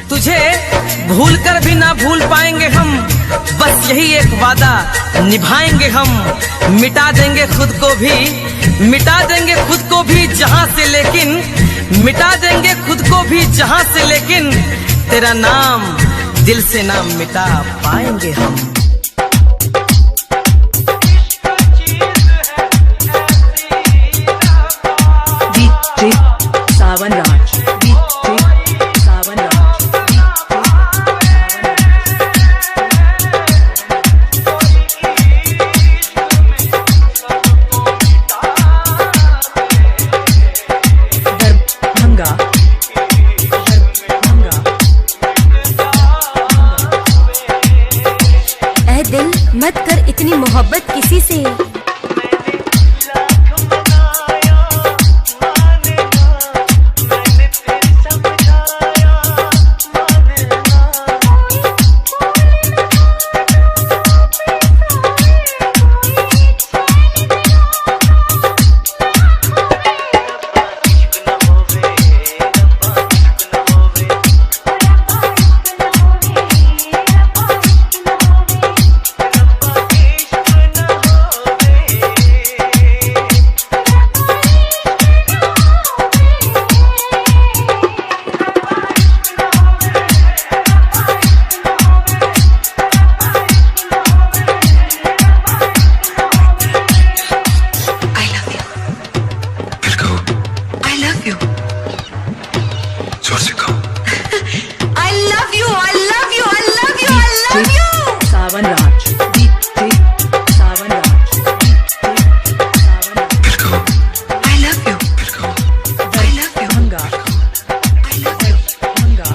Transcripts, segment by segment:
तुझे भूल कर भी ना भूल पाएंगे हम, बस यही एक वादा निभाएंगे हम। मिटा देंगे खुद को भी, मिटा देंगे खुद को भी जहां से, लेकिन मिटा देंगे खुद को भी जहां से, लेकिन तेरा नाम दिल से ना मिटा पाएंगे हम। सावन राज, सावन राज। दरभंगा, ऐ दिल मत कर इतनी मोहब्बत किसी से। सावन राज, सावन राज। दरभंगा,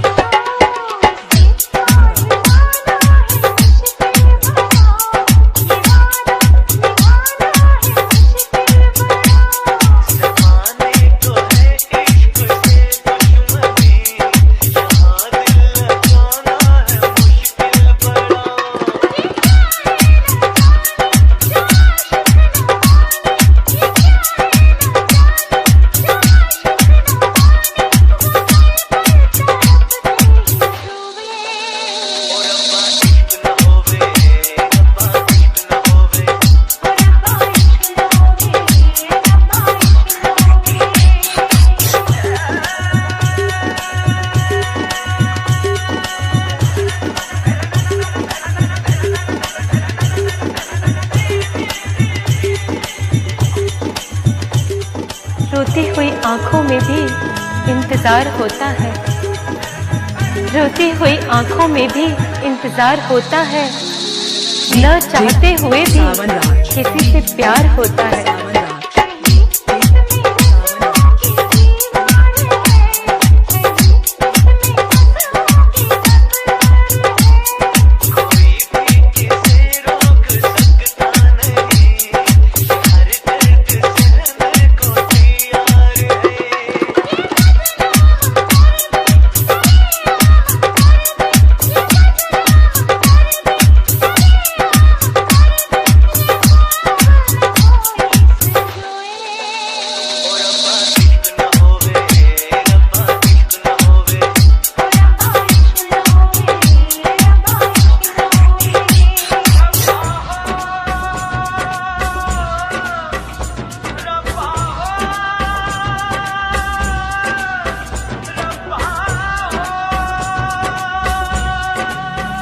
रोती हुई आंखों में भी इंतजार होता है, रोती हुई आंखों में भी इंतजार होता है, न चाहते हुए भी किसी से प्यार होता है।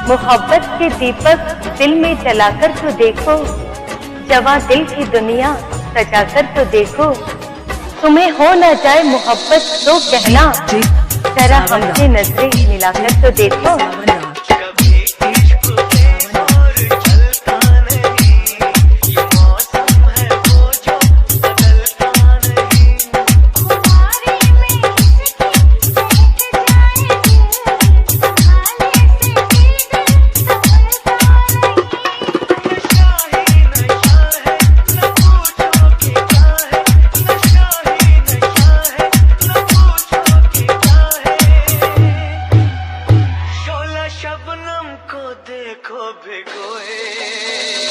मोहब्बत के दीपक दिल में जलाकर तो देखो, जवां दिल की दुनिया सजाकर तो देखो। तुम्हें हो न जाए मोहब्बत तो कहना, जरा हमसे नजरें मिलाकर तो देखो। शबनम को देखो भिगोए।